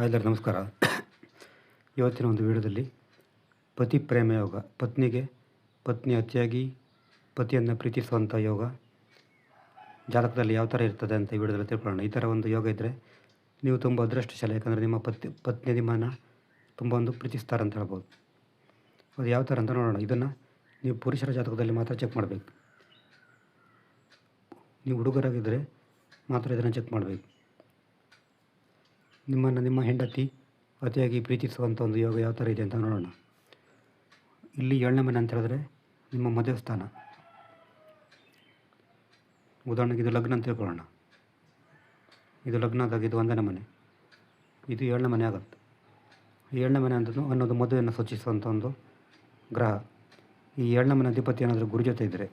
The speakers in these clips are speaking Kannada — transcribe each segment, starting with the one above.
ಎಲ್ಲರಿಗೂ ನಮಸ್ಕಾರ. ಇವತ್ತಿನ ಒಂದು ವಿಡಿಯೋದಲ್ಲಿ ಪತಿ ಪ್ರೇಮ ಯೋಗ, ಪತ್ನಿ ಅತಿಯಾಗಿ ಪತಿಯನ್ನು ಪ್ರೀತಿಸುವಂಥ ಯೋಗ ಜಾತಕದಲ್ಲಿ ಯಾವ ಥರ ಇರ್ತದೆ ಅಂತ ಈ ವಿಡಿಯೋದಲ್ಲಿ ತಿಳ್ಕೊಳ್ಳೋಣ. ಈ ಥರ ಒಂದು ಯೋಗ ಇದ್ದರೆ ನೀವು ತುಂಬ ಅದೃಷ್ಟಶಾಲಿ, ಯಾಕಂದರೆ ನಿಮ್ಮ ಪತ್ನಿ ನಿಮ್ಮನ್ನು ತುಂಬ ಒಂದು ಪ್ರೀತಿಸ್ತಾರೆ ಅಂತ ಹೇಳ್ಬೋದು. ಅದು ಯಾವ ಥರ ಅಂತ ನೋಡೋಣ. ಇದನ್ನು ನೀವು ಪುರುಷರ ಜಾತಕದಲ್ಲಿ ಮಾತ್ರ ಚೆಕ್ ಮಾಡಬೇಕು. ನೀವು ಹುಡುಗರಾಗಿದ್ದರೆ ಮಾತ್ರ ಇದನ್ನು ಚೆಕ್ ಮಾಡಬೇಕು. ನಿಮ್ಮ ಹೆಂಡತಿ ಅತಿಯಾಗಿ ಪ್ರೀತಿಸುವಂಥ ಒಂದು ಯೋಗ ಯಾವ ಥರ ಇದೆ ಅಂತ ನೋಡೋಣ. ಇಲ್ಲಿ 7ನೇ ಮನೆ ಅಂತ ಹೇಳಿದ್ರೆ ನಿಮ್ಮ ಮದುವೆ ಸ್ಥಾನ. ಉದಾಹರಣೆಗೆ ಇದು ಲಗ್ನ ಅಂತ ತಿಳ್ಕೊಳ್ಳೋಣ. ಇದು ಲಗ್ನ ಆದಾಗ ಇದು 1ನೇ ಮನೆ, ಇದು 7ನೇ ಮನೆ ಆಗುತ್ತೆ. ಈ 7ನೇ ಮನೆ ಅನ್ನೋದು ಮದುವೆಯನ್ನು ಸೂಚಿಸುವಂಥ ಒಂದು ಗ್ರಹ. ಈ 7ನೇ ಮನೆ ಅಧಿಪತಿ ಏನಾದರೂ ಗುರು ಜೊತೆ ಇದ್ದರೆ,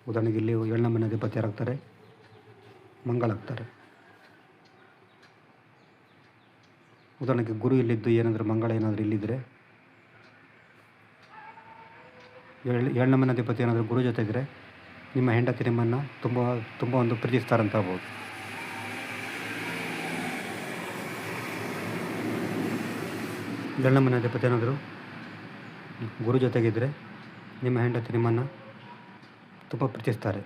ಉದಾಹರಣೆಗೆ ಇಲ್ಲಿ 7ನೇ ಮನೆ ಅಧಿಪತಿ ಯಾರಾಗ್ತಾರೆ? ಮಂಗಳಾಗ್ತಾರೆ. ಉದಾಹರಣೆಗೆ ಗುರು ಇಲ್ಲಿದ್ದು ಏನಾದರೂ ಮಂಗಳ ಏನಾದರೂ ಇಲ್ಲಿದ್ದರೆ, 7ನೇ ಮನೆ ಅಧಿಪತಿ ಏನಾದರೂ ಗುರು ಜೊತೆ ಇದ್ದರೆ ನಿಮ್ಮ ಹೆಂಡತಿ ನಿಮ್ಮನ್ನು ತುಂಬ ಒಂದು ಪ್ರೀತಿಸ್ತಾರಂತ ಹೇಳ್ಬೋದು. ಏಳನೇ ಮನೆ ಅಧಿಪತಿ ಏನಾದರೂ ಗುರು ಜೊತೆಗಿದ್ದರೆ ನಿಮ್ಮ ಹೆಂಡತಿ ನಿಮ್ಮನ್ನು ತುಂಬ ಪ್ರೀತಿಸ್ತಾರೆ.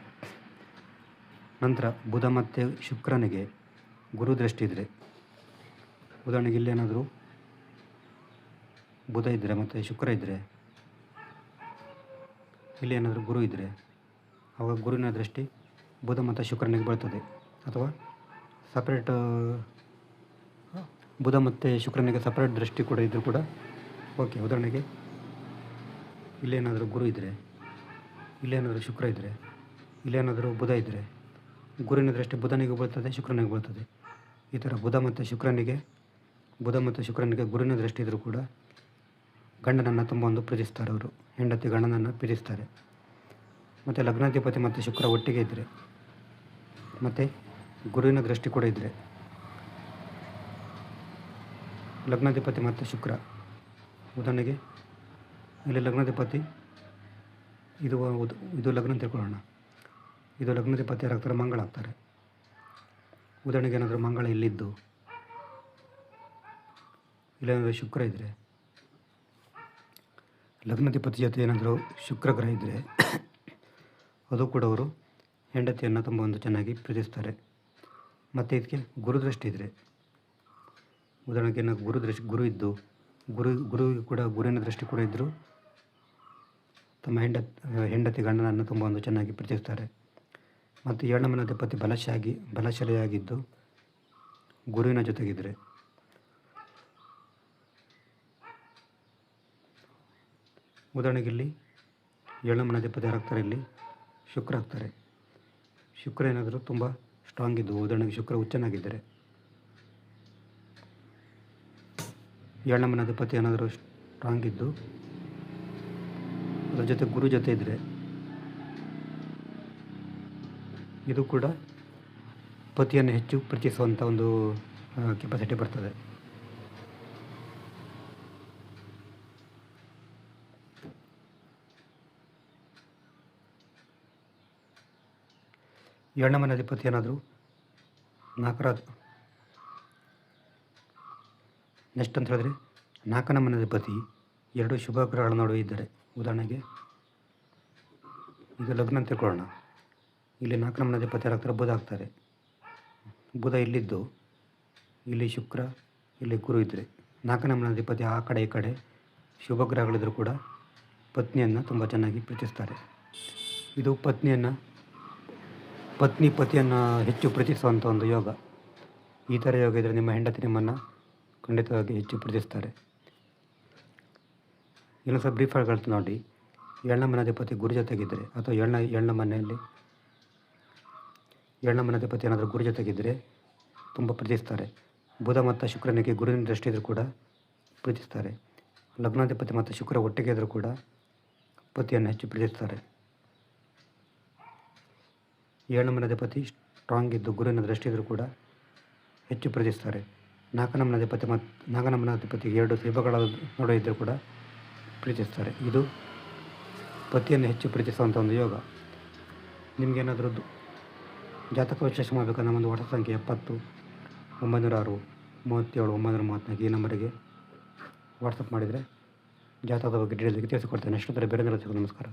ನಂತರ ಬುಧ ಮತ್ತು ಶುಕ್ರನಿಗೆ ಗುರು ದೃಷ್ಟಿ ಇದ್ದರೆ, ಉದಾಹರಣೆಗೆ ಇಲ್ಲೇನಾದರೂ ಬುಧ ಇದ್ದರೆ ಮತ್ತು ಶುಕ್ರ ಇದ್ದರೆ, ಇಲ್ಲಿ ಏನಾದರೂ ಗುರು ಇದ್ದರೆ ಆವಾಗ ಗುರುವಿನ ದೃಷ್ಟಿ ಬುಧ ಮತ್ತು ಶುಕ್ರನಿಗೆ ಬೀಳ್ತದೆ. ಅಥವಾ ಸಪ್ರೇಟ್ ಬುಧ ಮತ್ತು ಶುಕ್ರನಿಗೆ ಸಪ್ರೇಟ್ ದೃಷ್ಟಿ ಕೂಡ ಇದ್ದರೂ ಕೂಡ ಓಕೆ. ಉದಾಹರಣೆಗೆ ಇಲ್ಲೇನಾದರೂ ಗುರು ಇದ್ದರೆ, ಇಲ್ಲೇನಾದರೂ ಶುಕ್ರ ಇದ್ದರೆ, ಇಲ್ಲೇನಾದರೂ ಬುಧ ಇದ್ದರೆ ಗುರುವಿನ ದೃಷ್ಟಿ ಬುಧನಿಗೆ ಬೀಳ್ತದೆ, ಶುಕ್ರನಿಗೆ ಬೀಳ್ತದೆ. ಈ ಥರ ಬುಧ ಮತ್ತು ಶುಕ್ರನಿಗೆ ಗುರುವಿನ ದೃಷ್ಟಿ ಇದ್ದರೂ ಕೂಡ ಗಂಡನನ್ನು ತುಂಬ ಒಂದು ಪ್ರೀತಿಸ್ತಾರೆ. ಅವರು ಹೆಂಡತಿ ಗಂಡನನ್ನು ಪ್ರೀತಿಸ್ತಾರೆ. ಮತ್ತು ಲಗ್ನಾಧಿಪತಿ ಮತ್ತು ಶುಕ್ರ ಒಟ್ಟಿಗೆ ಇದ್ದರೆ ಮತ್ತು ಗುರುವಿನ ದೃಷ್ಟಿ ಕೂಡ ಇದ್ದರೆ, ಲಗ್ನಾಧಿಪತಿ ಮತ್ತು ಶುಕ್ರ, ಉದಾಹರಣೆಗೆ ಇಲ್ಲಿ ಲಗ್ನಾಧಿಪತಿ ಇದು ಲಗ್ನ ಅಂತ ತಿಳ್ಕೊಳ್ಳೋಣ. ಇದು ಲಗ್ನಾಧಿಪತಿ ಯಾರಾಗ್ತಾರೆ? ಮಂಗಳಾಗ್ತಾರೆ. ಉದಾಹರಣೆಗೆ ಏನಾದರೂ ಮಂಗಳ ಇಲ್ಲಿದ್ದು ಇಲ್ಲೇನಾದರೂ ಶುಕ್ರ ಇದ್ದರೆ, ಲಗ್ನಾಧಿಪತಿ ಜೊತೆ ಏನಾದರೂ ಶುಕ್ರ ಗ್ರಹ ಇದ್ದರೆ ಅದು ಕೂಡ ಅವರು ಹೆಂಡತಿಯನ್ನು ತುಂಬ ಒಂದು ಚೆನ್ನಾಗಿ ಪ್ರೀತಿಸ್ತಾರೆ. ಮತ್ತು ಇದಕ್ಕೆ ಗುರುದೃಷ್ಟಿ ಇದ್ದರೆ, ಉದಾಹರಣೆಗೆ ಏನಾದ್ರು ಗುರು ಇದ್ದು ಗುರುವಿಗೆ ಕೂಡ ಗುರುವಿನ ದೃಷ್ಟಿ ಕೂಡ ಇದ್ದರೂ ತಮ್ಮ ಹೆಂಡತಿ ಗಂಡನನ್ನು ತುಂಬ ಒಂದು ಚೆನ್ನಾಗಿ ಪ್ರೀತಿಸ್ತಾರೆ. ಮತ್ತು 7ನೇ ಮನೆ ಅಧಿಪತಿ ಬಲಶಾಲಿಯಾಗಿದ್ದು ಗುರುವಿನ ಜೊತೆಗಿದ್ದರೆ, ಉದಾಹರಣೆಗೆ ಇಲ್ಲಿ 7ನೇ ಮನೆ ಅಧಿಪತಿ ಯಾರಾಗ್ತಾರೆ? ಇಲ್ಲಿ ಶುಕ್ರ ಆಗ್ತಾರೆ. ಶುಕ್ರ ಏನಾದರೂ ತುಂಬ ಸ್ಟ್ರಾಂಗ್ ಇದ್ದು, ಉದಾಹರಣೆಗೆ ಶುಕ್ರ ಹುಚ್ಚನಾಗಿದ್ದರೆ, 7ನೇ ಮನೆ ಅಧಿಪತಿ ಏನಾದರೂ ಸ್ಟ್ರಾಂಗ್ ಇದ್ದು ಅದರ ಜೊತೆ ಗುರು ಜೊತೆ ಇದ್ದರೆ ಇದು ಕೂಡ ಪತಿಯನ್ನು ಹೆಚ್ಚು ಪ್ರೀತಿಸುವಂಥ ಒಂದು ಕೆಪಾಸಿಟಿ ಬರ್ತದೆ. ಏಳನೇ ಮನೆ ಅಧಿಪತಿ ಏನಾದರೂ ನೆಕ್ಸ್ಟ್ ಅಂತ ಹೇಳಿದ್ರೆ 4ನೇ ಮನೆ ಅಧಿಪತಿ 2 ಶುಭ ಗ್ರಹಗಳ ನಡುವೆ ಇದ್ದರೆ, ಉದಾಹರಣೆಗೆ ಇದು ಲಗ್ನ ಅಂತ ತಿಳ್ಕೊಳ್ಳೋಣ. ಇಲ್ಲಿ 4ನೇ ಮನೆ ಅಧಿಪತಿ ಯಾರಾಗ್ತಾರೆ? ಬುಧ ಆಗ್ತಾರೆ. ಬುಧ ಇಲ್ಲಿದ್ದು ಇಲ್ಲಿ ಶುಕ್ರ, ಇಲ್ಲಿ ಗುರು ಇದ್ದರೆ, 4ನೇ ಮನೆ ಅಧಿಪತಿ ಆ ಕಡೆ ಈ ಕಡೆ ಶುಭ ಗ್ರಹಗಳಿದ್ದರೂ ಕೂಡ ಪತ್ನಿಯನ್ನು ತುಂಬ ಚೆನ್ನಾಗಿ ಪ್ರೀತಿಸ್ತಾರೆ. ಇದು ಪತಿಯನ್ನು ಹೆಚ್ಚು ಪ್ರೀತಿಸುವಂಥ ಒಂದು ಯೋಗ. ಈ ಥರ ಯೋಗ ಇದ್ದರೆ ನಿಮ್ಮ ಹೆಂಡತಿ ನಿಮ್ಮನ್ನು ಖಂಡಿತವಾಗಿ ಹೆಚ್ಚು ಪ್ರೀತಿಸ್ತಾರೆ. ಇನ್ನೊಂದು ಸ್ವಲ್ಪ ಬ್ರೀಫಾಗಿ ಹೇಳ್ತೀನಿ ನೋಡಿ. 7ನೇ ಮನೆ ಅಧಿಪತಿ ಗುರು ಜೊತೆಗಿದ್ದರೆ ಅಥವಾ ಏಳನೇ ಮನೆಯಲ್ಲಿ 7ನೇ ಮನೆ ಅಧಿಪತಿ ಏನಾದರೂ ಗುರು ಜೊತೆಗಿದ್ದರೆ ತುಂಬ ಪ್ರೀತಿಸ್ತಾರೆ. ಬುಧ ಮತ್ತು ಶುಕ್ರನಿಗೆ ಗುರುವಿನ ದೃಷ್ಟಿ ಇದ್ದರೂ ಕೂಡ ಪ್ರೀತಿಸ್ತಾರೆ. ಲಗ್ನಾಧಿಪತಿ ಮತ್ತು ಶುಕ್ರ ಒಟ್ಟಿಗೆ ಇದ್ದರೂ ಕೂಡ ಪತಿಯನ್ನು ಹೆಚ್ಚು ಪ್ರೀತಿಸ್ತಾರೆ. 7ನೇ ಮನೆ ಅಧಿಪತಿ ಸ್ಟ್ರಾಂಗ್ ಇದ್ದು ಗುರುವಿನ ದೃಷ್ಟಿ ಇದ್ದರೂ ಕೂಡ ಹೆಚ್ಚು ಪ್ರೀತಿಸ್ತಾರೆ. 4ನೇ ಮನೆ ಅಧಿಪತಿಗೆ 2 ಶುಭಗಳ ನಡುವೆ ಇದ್ದರೂ ಕೂಡ ಪ್ರೀತಿಸ್ತಾರೆ. ಇದು ಪತಿಯನ್ನು ಹೆಚ್ಚು ಪ್ರೀತಿಸುವಂಥ ಒಂದು ಯೋಗ. ನಿಮಗೇನಾದರೂ ಜಾತಕ ವಿಶ್ಲೇಷಣೆ ಮಾಡಬೇಕಂದ್ರೆ ನಮ್ಮದು ವಾಟ್ಸಪ್ ಸಂಖ್ಯೆ 70 906 37 934 ಈ ನಂಬರಿಗೆ ವಾಟ್ಸಪ್ ಮಾಡಿದರೆ ಜಾತಕದ ಬಗ್ಗೆ ಡೀಟೇಲ್ಗೆ ತಿಳಿಸಿಕೊಡ್ತೇನೆ. ಅಷ್ಟು ಥರ ಬೇರೆ ನಮಸ್ಕಾರ.